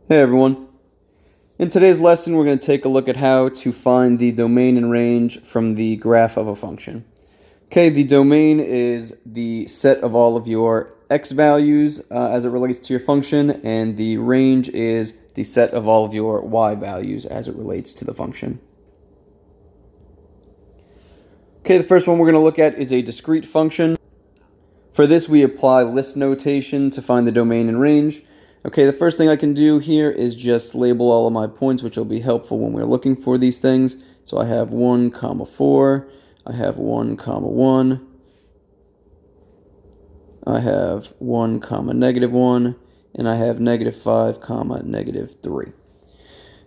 Hey everyone. In today's lesson, we're going to take a look at how to find the domain and range from the graph of a function. Okay, the domain is the set of all of your x values as it relates to your function, and the range is the set of all of your y values as it relates to the function. Okay, the first one we're going to look at is a discrete function. For this, we apply list notation to find the domain and range. Okay, the first thing I can do here is just label all of my points, which will be helpful when we're looking for these things. So I have 1, 4, I have 1, 1, I have 1, -1, and I have -5, -3.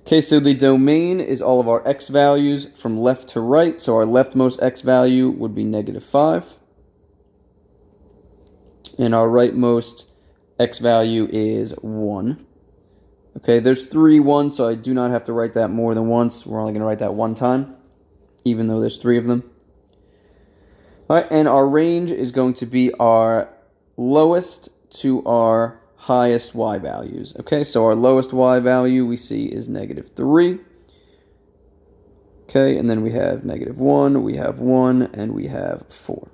Okay, so the domain is all of our x values from left to right. So our leftmost x value would be -5. And our rightmost x value is 1. Okay, there's 3 1s, so I do not have to write that more than once. We're only going to write that one time, even though there's 3 of them. All right, and our range is going to be our lowest to our highest y values. Okay, so our lowest y value we see is -3. Okay, and then we have -1, we have 1, and we have 4.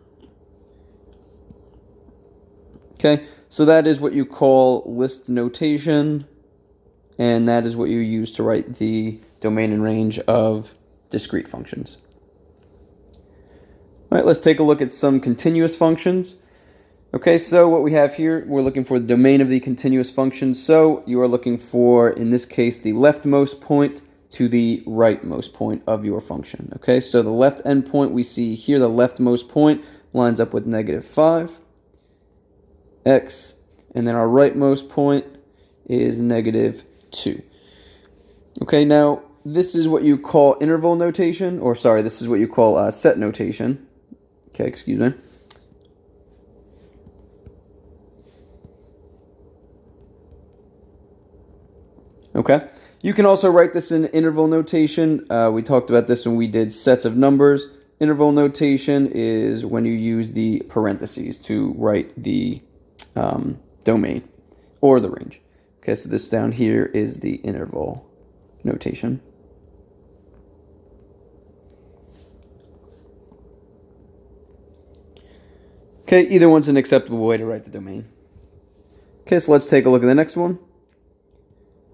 Okay, so that is what you call list notation, and that is what you use to write the domain and range of discrete functions. All right, let's take a look at some continuous functions. Okay, so what we have here, we're looking for the domain of the continuous function. So you are looking for, in this case, the leftmost point to the rightmost point of your function. Okay, so the left endpoint we see here, the leftmost point lines up with -5. X, and then our rightmost point is -2. Okay, now this is what you call interval notation, or sorry, this is what you call set notation. Okay, excuse me. Okay, you can also write this in interval notation. We talked about this when we did sets of numbers. Interval notation is when you use the parentheses to write the domain or the range. Okay, so this down here is the interval notation. Okay, either one's an acceptable way to write the domain. Okay, so let's take a look at the next one.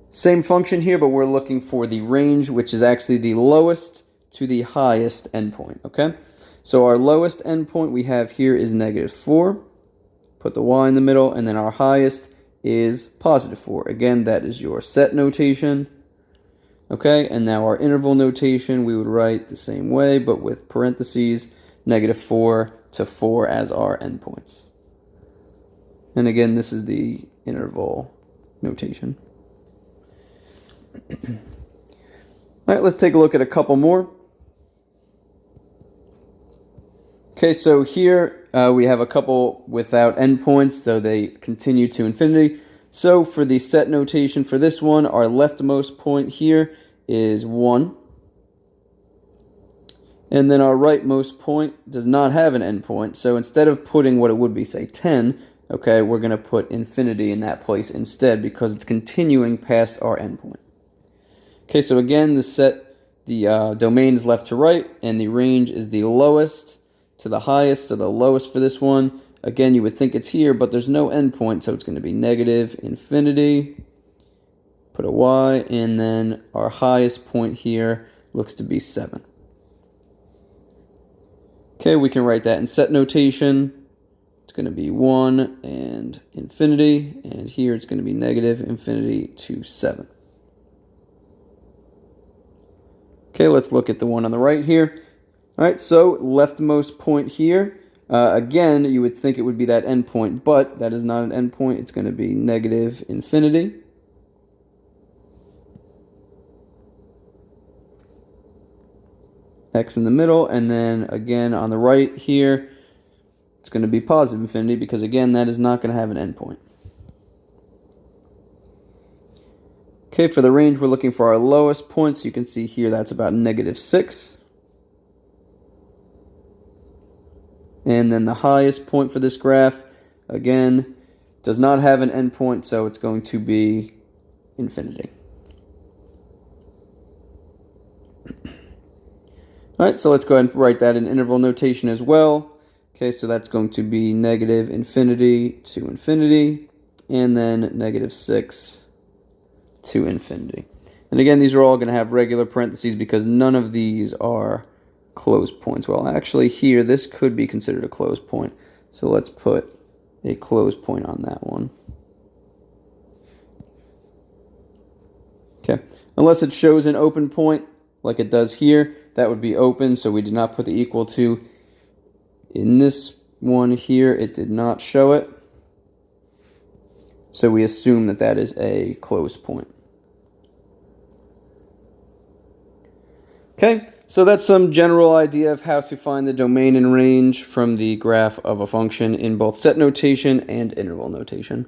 Same function here, but we're looking for the range, which is actually the lowest to the highest endpoint. Okay, so our lowest endpoint we have here is -4. Put the y in the middle, and then our highest is +4. Again, that is your set notation. Okay, and now our interval notation, we would write the same way, but with parentheses, -4 to 4 as our endpoints. And again, this is the interval notation. All right, let's take a look at a couple more. Okay, so here we have a couple without endpoints, so they continue to infinity. So for the set notation for this one, our leftmost point here is 1. And then our rightmost point does not have an endpoint. So instead of putting what it would be, say 10, okay, we're going to put infinity in that place instead because it's continuing past our endpoint. Okay, so again, the domain is left to right, and the range is the lowest to the highest. So the lowest for this one, again, you would think it's here, but there's no endpoint, so it's going to be -infinity. Put a y, and then our highest point here looks to be 7. Okay, we can write that in set notation. It's going to be 1 and infinity, and here it's going to be -infinity to 7. Okay, let's look at the one on the right here. All right, so leftmost point here. Again, you would think it would be that endpoint, but that is not an endpoint. It's going to be -infinity. X in the middle, and then again on the right here, it's going to be +infinity because again, that is not going to have an endpoint. Okay, for the range, we're looking for our lowest points. You can see here that's about -6. And then the highest point for this graph, again, does not have an endpoint, so it's going to be infinity. All right, so let's go ahead and write that in interval notation as well. Okay, so that's going to be negative infinity to infinity, and then negative 6 to infinity. And again, these are all going to have regular parentheses because none of these are closed points. Well, actually here, this could be considered a closed point. So let's put a closed point on that one. Okay, unless it shows an open point like it does here, that would be open, so we did not put the equal to. In this one here, it did not show it, so we assume that that is a closed point. Okay, so that's some general idea of how to find the domain and range from the graph of a function in both set notation and interval notation.